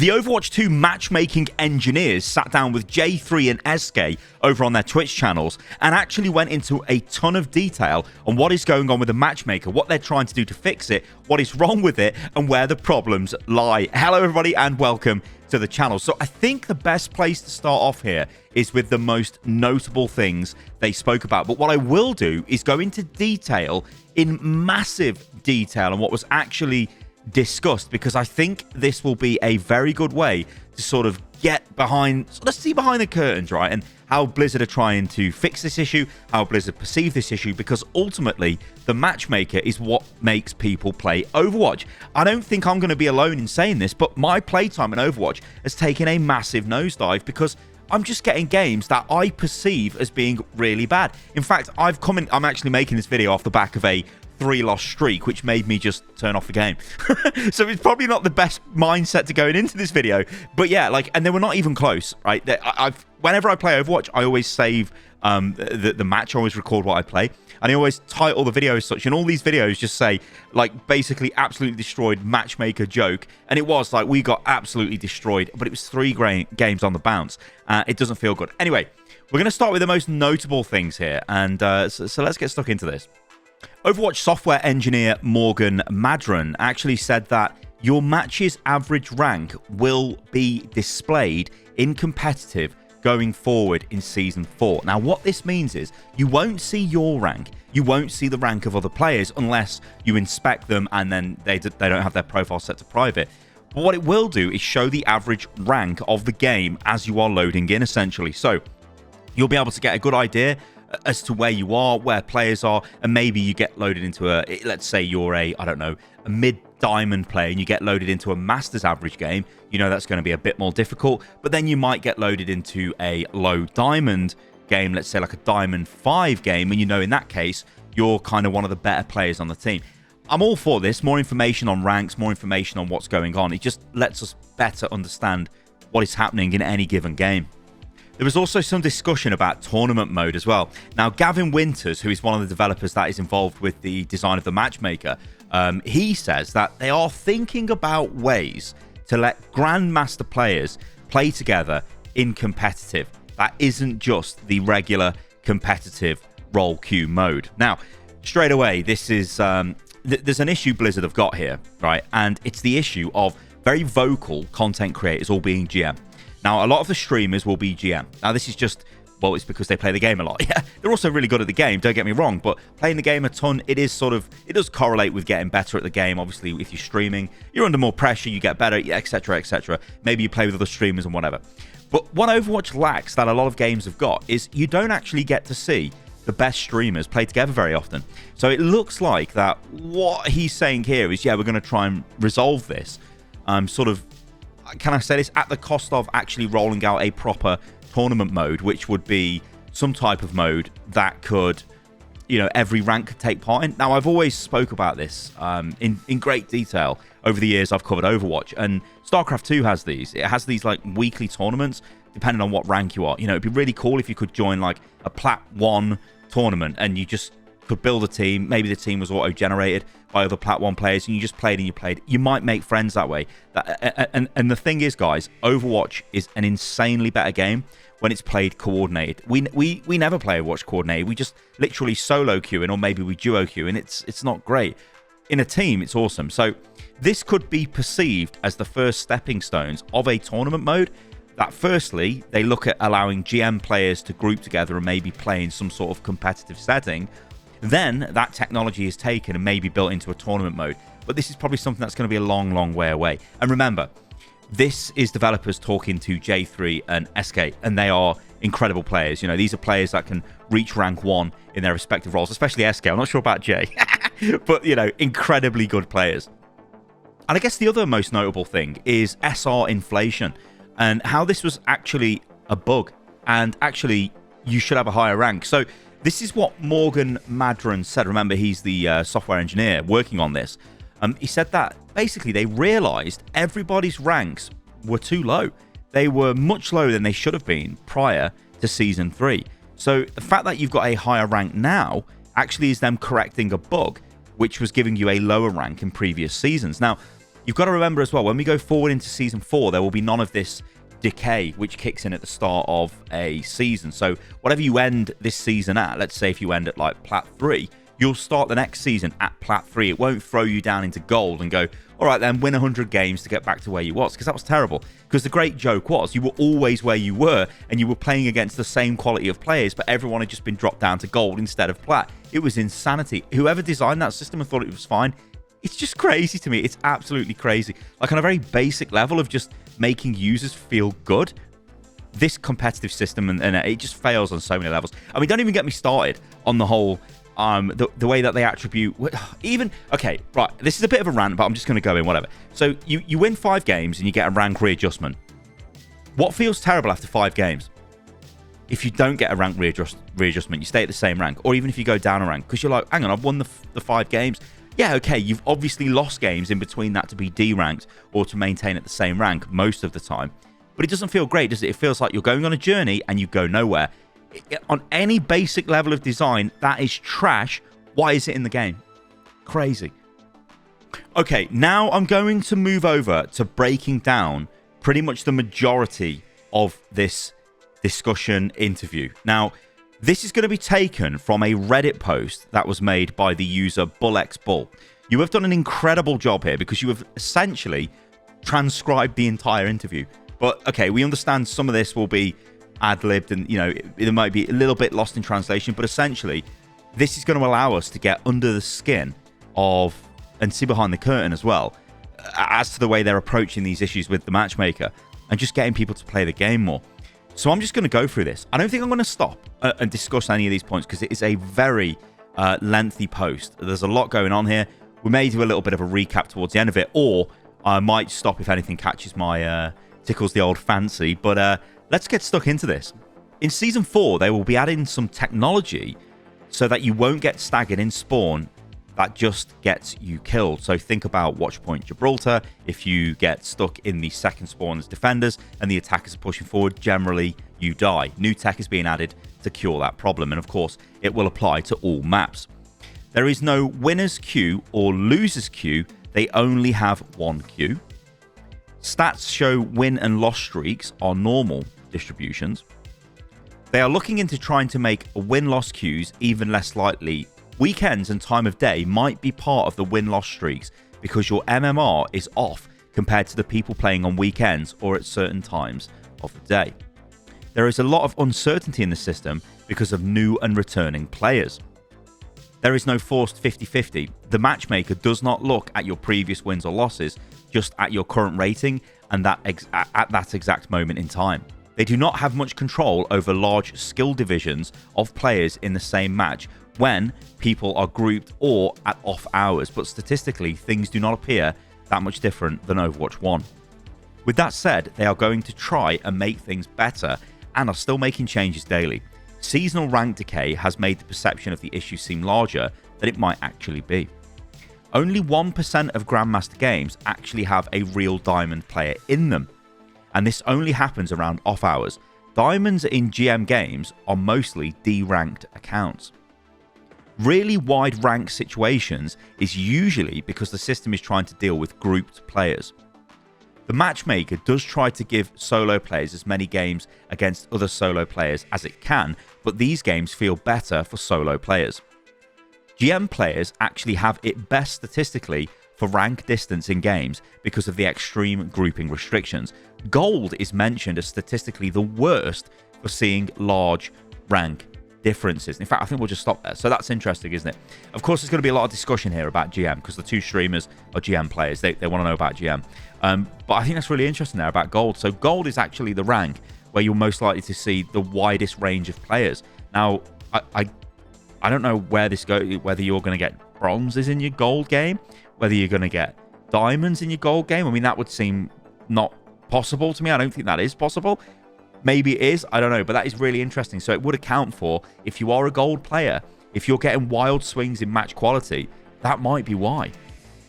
The Overwatch 2 matchmaking engineers sat down with Jay3 and Eskay over on their Twitch channels and actually went into a ton of detail on what is going on with the matchmaker, what they're trying to do to fix it, what is wrong with it, and where the problems lie. Hello, everybody, and welcome to the channel. So I think the best place to start off here is with the most notable things they spoke about. But what I will do is go into detail, in massive detail, on what was actually discussed, because I think this will be a very good way to sort of get behind, let's see behind the curtains, right? And how Blizzard are trying to fix this issue, how Blizzard perceive this issue, because ultimately the matchmaker is what makes people play Overwatch. I don't think I'm going to be alone in saying this, but my playtime in Overwatch has taken a massive nosedive because I'm just getting games that I perceive as being really bad. In fact, I'm actually making this video off the back of a 3-loss streak, which made me just turn off the game. So it's probably not the best mindset to going into this video, but yeah, and they were not even close, right? Whenever I play Overwatch, I always save the match. I always record what I play, and I always title the video as such, and all these videos just say basically absolutely destroyed matchmaker joke, and it was we got absolutely destroyed, but it was 3 games on the bounce. It doesn't feel good. Anyway, we're going to start with the most notable things here, and so let's get stuck into this. Overwatch software engineer Morgan Madron actually said that your match's average rank will be displayed in competitive going forward in Season 4. Now, what this means is you won't see your rank. You won't see the rank of other players unless you inspect them and then they don't have their profile set to private. But what it will do is show the average rank of the game as you are loading in, essentially. So you'll be able to get a good idea as to where you are, where players are, and maybe you get loaded into let's say you're a mid-diamond player and you get loaded into a Masters average game. You know that's going to be a bit more difficult, but then you might get loaded into a low diamond game, let's say like a Diamond 5 game, and in that case, you're kind of one of the better players on the team. I'm all for this. More information on ranks, more information on what's going on. It just lets us better understand what is happening in any given game. There was also some discussion about tournament mode as well. Now, Gavin Winters, who is one of the developers that is involved with the design of the matchmaker, he says that they are thinking about ways to let Grandmaster players play together in competitive. That isn't just the regular competitive role queue mode. Now, straight away, this is there's an issue Blizzard have got here, right? And it's the issue of very vocal content creators all being GM. Now, a lot of the streamers will be GM. Now, this is just, well, it's because they play the game a lot. Yeah, they're also really good at the game, don't get me wrong, but playing the game a ton, it does correlate with getting better at the game. Obviously, if you're streaming, you're under more pressure, you get better, etc., etc. Maybe you play with other streamers and whatever. But what Overwatch lacks that a lot of games have got is you don't actually get to see the best streamers play together very often. So it looks like that what he's saying here is, yeah, we're going to try and resolve this. Can I say this, at the cost of actually rolling out a proper tournament mode, which would be some type of mode that could, every rank could take part in. Now, I've always spoke about this in great detail over the years I've covered Overwatch, and StarCraft 2 has these. It has these weekly tournaments, depending on what rank you are. It'd be really cool if you could join a Plat 1 tournament and you just could build a team. Maybe the team was auto-generated by other Plat 1 players, and you just played and you played. You might make friends that way. And the thing is, guys, Overwatch is an insanely better game when it's played coordinated. We never play Overwatch coordinated. We just literally solo queuing, or maybe we duo queue, and it's not great. In a team, it's awesome. So this could be perceived as the first stepping stones of a tournament mode. That firstly, they look at allowing GM players to group together and maybe play in some sort of competitive setting. Then that technology is taken and maybe built into a tournament mode. But this is probably something that's going to be a long, long way away. And remember, this is developers talking to Jay3 and Eskay, and they are incredible players. These are players that can reach rank 1 in their respective roles, especially Eskay. I'm not sure about Jay, but, incredibly good players. And I guess the other most notable thing is SR inflation and how this was actually a bug, and actually you should have a higher rank. So this is what Morgan Madron said. Remember, he's the software engineer working on this. He said that basically they realized everybody's ranks were too low. They were much lower than they should have been prior to Season 3. So the fact that you've got a higher rank now actually is them correcting a bug which was giving you a lower rank in previous seasons. Now, you've got to remember as well, when we go forward into Season 4, there will be none of this Decay, which kicks in at the start of a season. So whatever you end this season at, let's say if you end at like Plat 3, you'll start the next season at Plat 3. It won't throw you down into Gold and go, all right then, win 100 games to get back to where you was, because that was terrible. Because the great joke was, you were always where you were, and you were playing against the same quality of players, but everyone had just been dropped down to Gold instead of Plat. It was insanity. Whoever designed that system and thought it was fine, it's just crazy to me. It's absolutely crazy. Like, on a very basic level of just making users feel good, this competitive system, and it just fails on so many levels. I mean, don't even get me started on the whole the way that they attribute even. Okay, right, this is a bit of a rant, but I'm just going to go in, whatever. So you win 5 games and you get a rank readjustment. What feels terrible after 5 games? If you don't get a rank readjustment, you stay at the same rank, or even if you go down a rank, because you're like, hang on, I've won the 5 games. Yeah, okay, you've obviously lost games in between that to be D-ranked or to maintain at the same rank most of the time. But it doesn't feel great, does it? It feels like you're going on a journey and you go nowhere. On any basic level of design, that is trash. Why is it in the game? Crazy. Okay, now I'm going to move over to breaking down pretty much the majority of this discussion interview. Now, this is going to be taken from a Reddit post that was made by the user BullXBull. You have done an incredible job here because you have essentially transcribed the entire interview. But, okay, we understand some of this will be ad-libbed and, you know, it might be a little bit lost in translation, but essentially this is going to allow us to get under the skin of and see behind the curtain as well as to the way they're approaching these issues with the matchmaker and just getting people to play the game more. So I'm just going to go through this. I don't think I'm going to stop and discuss any of these points because it is a very lengthy post. There's a lot going on here. We may do a little bit of a recap towards the end of it, or I might stop if anything catches my tickles the old fancy. But let's get stuck into this. In Season 4, they will be adding some technology so that you won't get staggered in spawn that just gets you killed. So think about Watchpoint Gibraltar. If you get stuck in the second spawn as defenders and the attackers are pushing forward, generally you die. New tech is being added to cure that problem, and of course it will apply to all maps. There is no winner's queue or loser's queue. They only have one queue. Stats show win and loss streaks are normal distributions. They are looking into trying to make win-loss queues even less likely. Weekends and time of day might be part of the win-loss streaks because your MMR is off compared to the people playing on weekends or at certain times of the day. There is a lot of uncertainty in the system because of new and returning players. There is no forced 50-50. The matchmaker does not look at your previous wins or losses, just at your current rating and at that exact moment in time. They do not have much control over large skill divisions of players in the same match when people are grouped or at off hours, but statistically things do not appear that much different than Overwatch 1. With that said, they are going to try and make things better and are still making changes daily. Seasonal rank decay has made the perception of the issue seem larger than it might actually be. Only 1% of Grandmaster games actually have a real diamond player in them, and this only happens around off hours. Diamonds in GM games are mostly D-ranked accounts. Really wide rank situations is usually because the system is trying to deal with grouped players. The matchmaker does try to give solo players as many games against other solo players as it can, but these games feel better for solo players. GM players actually have it best statistically for rank distance in games because of the extreme grouping restrictions. Gold is mentioned as statistically the worst for seeing large rank differences. In fact, I think we'll just stop there. So that's interesting, isn't it? Of course, there's going to be a lot of discussion here about GM because the two streamers are GM players. They want to know about GM. But I think that's really interesting there about Gold. So Gold is actually the rank where you're most likely to see the widest range of players. Now, I don't know where this goes, whether you're going to get bronzes in your Gold game, whether you're going to get diamonds in your Gold game. I mean, that would seem not possible to me. I don't think that is possible. Maybe it is, I don't know, but that is really interesting. So it would account for, if you are a Gold player, if you're getting wild swings in match quality, that might be why.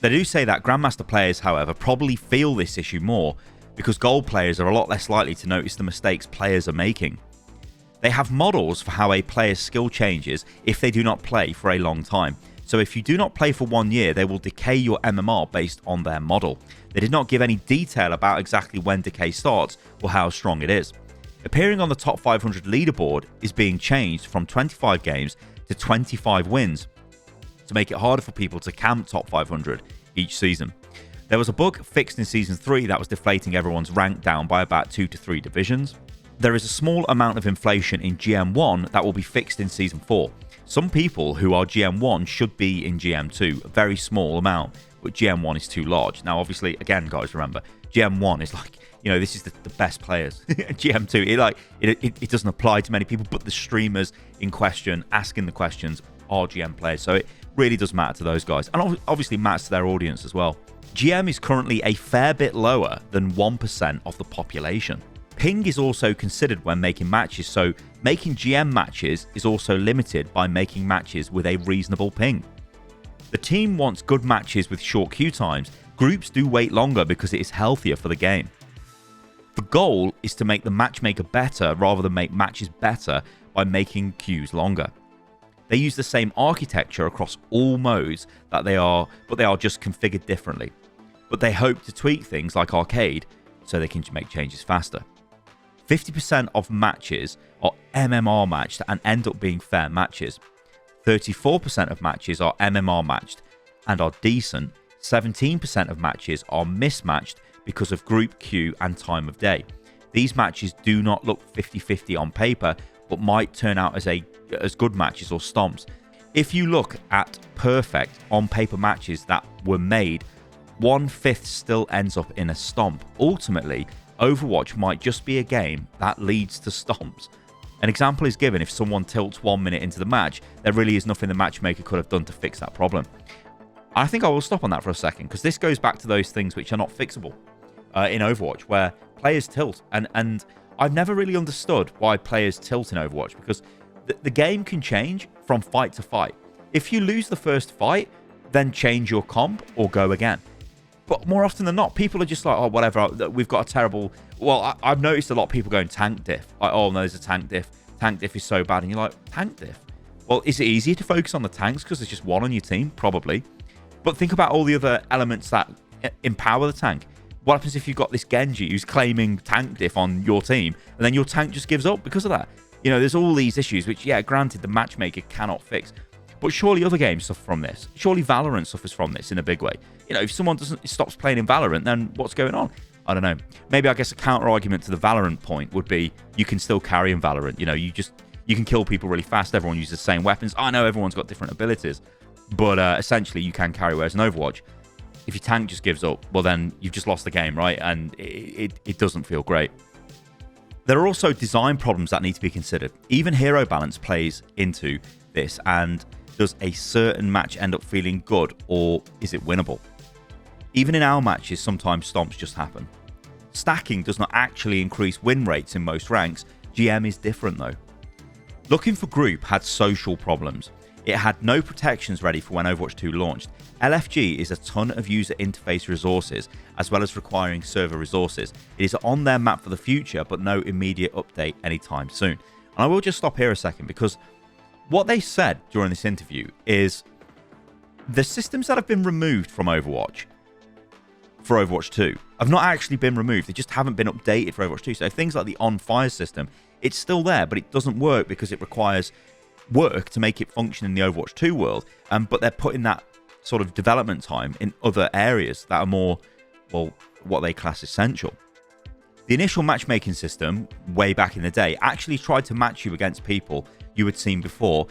They do say that Grandmaster players, however, probably feel this issue more because Gold players are a lot less likely to notice the mistakes players are making. They have models for how a player's skill changes if they do not play for a long time. So if you do not play for 1 year, they will decay your MMR based on their model. They did not give any detail about exactly when decay starts or how strong it is. Appearing on the top 500 leaderboard is being changed from 25 games to 25 wins to make it harder for people to camp top 500 each season. There was a bug fixed in Season 3 that was deflating everyone's rank down by about 2 to 3 divisions. There is a small amount of inflation in GM1 that will be fixed in Season 4. Some people who are GM1 should be in GM2, a very small amount, but GM1 is too large. Now, obviously, again, guys, remember, GM1 is like, this is the best players. GM2, it doesn't apply to many people, but the streamers in question, asking the questions, are GM players. So it really does matter to those guys, and obviously matters to their audience as well. GM is currently a fair bit lower than 1% of the population. Ping is also considered when making matches, so making GM matches is also limited by making matches with a reasonable ping. The team wants good matches with short queue times. Groups do wait longer because it is healthier for the game. The goal is to make the matchmaker better rather than make matches better by making queues longer. They use the same architecture across all modes but they are just configured differently. But they hope to tweak things like arcade so they can make changes faster. 50% of matches are MMR matched and end up being fair matches. 34% of matches are MMR matched and are decent. 17% of matches are mismatched because of group queue and time of day. These matches do not look 50-50 on paper, but might turn out as good matches or stomps. If you look at perfect on paper matches that were made, 1/5 still ends up in a stomp. Ultimately, Overwatch might just be a game that leads to stomps. An example is given if someone tilts 1 minute into the match, there really is nothing the matchmaker could have done to fix that problem. I think I will stop on that for a second, because this goes back to those things which are not fixable in Overwatch, where players tilt. And I've never really understood why players tilt in Overwatch, because the game can change from fight to fight. If you lose the first fight, then change your comp or go again. But more often than not, people are just like, oh, whatever, we've got a terrible... Well, I've noticed a lot of people going tank diff. Like, oh, no, there's a tank diff. Tank diff is so bad. And you're like, tank diff? Well, is it easier to focus on the tanks because there's just one on your team? Probably. But think about all the other elements that empower the tank. What happens if you've got this Genji who's claiming tank diff on your team, and then your tank just gives up because of that? There's all these issues, which, yeah, granted, the matchmaker cannot fix. But surely other games suffer from this. Surely Valorant suffers from this in a big way. If someone stops playing in Valorant, then what's going on? I don't know. Maybe I guess a counter argument to the Valorant point would be you can still carry in Valorant. You can kill people really fast. Everyone uses the same weapons. I know everyone's got different abilities, but essentially you can carry. Whereas in Overwatch, if your tank just gives up, well then you've just lost the game, right? And it doesn't feel great. There are also design problems that need to be considered. Even hero balance plays into this, and does a certain match end up feeling good, or is it winnable? Even in our matches, sometimes stomps just happen. Stacking does not actually increase win rates in most ranks. GM is different though. Looking for Group had social problems. It had no protections ready for when Overwatch 2 launched. LFG is a ton of user interface resources, as well as requiring server resources. It is on their map for the future, but no immediate update anytime soon. And I will just stop here a second, because what they said during this interview is the systems that have been removed from Overwatch for Overwatch 2 have not actually been removed. They just haven't been updated for Overwatch 2. So things like the on-fire system, it's still there, but it doesn't work because it requires work to make it function in the Overwatch 2 world. But they're putting that sort of development time in other areas that are more, well, what they class essential. The initial matchmaking system, way back in the day, actually tried to match you against people you had seen before,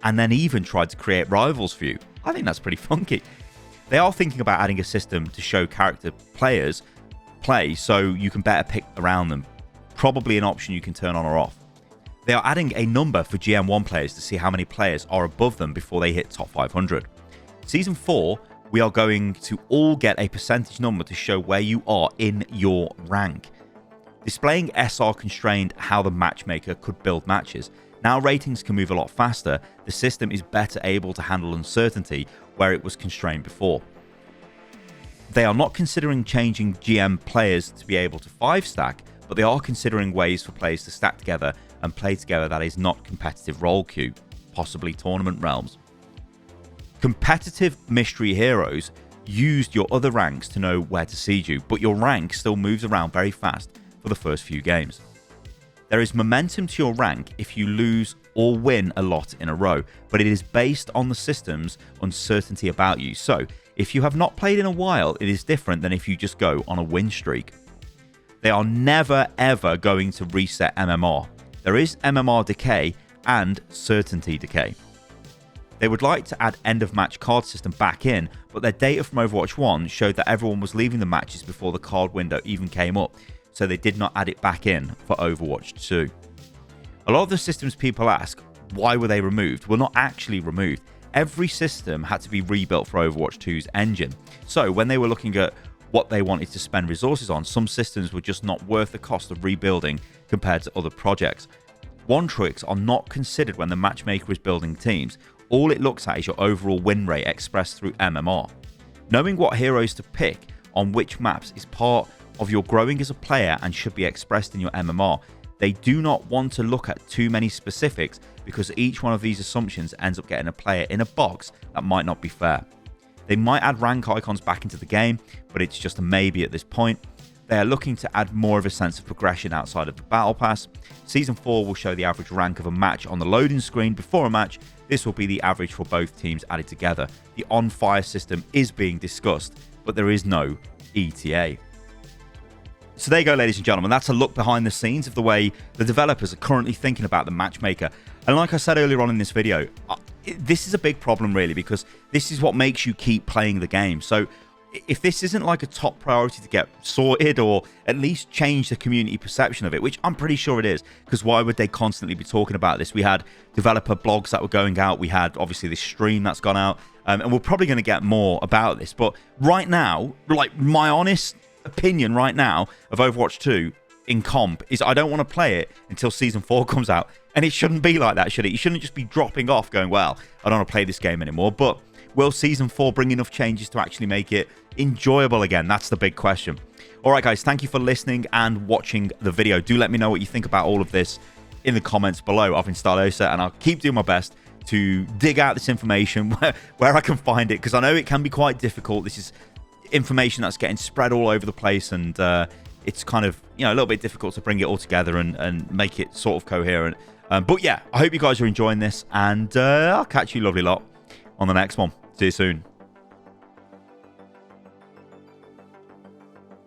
and then even tried to create rivals for you. I think that's pretty funky. They are thinking about adding a system to show character players play so you can better pick around them. Probably an option you can turn on or off. They are adding a number for GM1 players to see how many players are above them before they hit top 500. Season 4, we are going to all get a percentage number to show where you are in your rank. Displaying SR constrained how the matchmaker could build matches. Now ratings can move a lot faster. The system is better able to handle uncertainty where it was constrained before. They are not considering changing GM players to be able to 5-stack, but they are considering ways for players to stack together and play together that is not competitive role queue, possibly tournament realms. Competitive mystery heroes used your other ranks to know where to seed you, but your rank still moves around very fast for the first few games. There is momentum to your rank if you lose or win a lot in a row, but it is based on the system's uncertainty about you. So, if you have not played in a while, it is different than if you just go on a win streak. They are never ever going to reset MMR. There is MMR Decay and Certainty Decay. They would like to add end of match card system back in, but their data from Overwatch 1 showed that everyone was leaving the matches before the card window even came up, so they did not add it back in for Overwatch 2. A lot of the systems people ask, why were they removed? Were not actually removed. Every system had to be rebuilt for Overwatch 2's engine. So when they were looking at what they wanted to spend resources on, some systems were just not worth the cost of rebuilding compared to other projects. One-tricks are not considered when the matchmaker is building teams. All it looks at is your overall win rate expressed through MMR. Knowing what heroes to pick on which maps is part of your growing as a player and should be expressed in your MMR. They do not want to look at too many specifics because each one of these assumptions ends up getting a player in a box that might not be fair. They might add rank icons back into the game, but it's just a maybe at this point. They are looking to add more of a sense of progression outside of the Battle Pass. Season 4 will show the average rank of a match on the loading screen before a match. This will be the average for both teams added together. The on-fire system is being discussed, but there is no ETA. So there you go, ladies and gentlemen. That's a look behind the scenes of the way the developers are currently thinking about the matchmaker. And like I said earlier on in this video, this is a big problem really, because this is what makes you keep playing the game. So if this isn't like a top priority to get sorted or at least change the community perception of it, which I'm pretty sure it is, because why would they constantly be talking about this? We had developer blogs that were going out. We had obviously this stream that's gone out, and we're probably going to get more about this. But right now, like my honest opinion right now of Overwatch 2 in comp is I don't want to play it until Season 4 comes out. And it shouldn't be like that, should it? You shouldn't just be dropping off going, well, I don't want to play this game anymore. But will Season 4 bring enough changes to actually make it enjoyable again? That's the big question. All right, guys, thank you for listening and watching the video. Do let me know what you think about all of this in the comments below. I've been Stylosa, and I'll keep doing my best to dig out this information where I can find it, because I know it can be quite difficult. This is information that's getting spread all over the place, and it's kind of, you know, a little bit difficult to bring it all together and make it sort of coherent. But yeah, I hope you guys are enjoying this, and I'll catch you lovely lot on the next one. See you soon.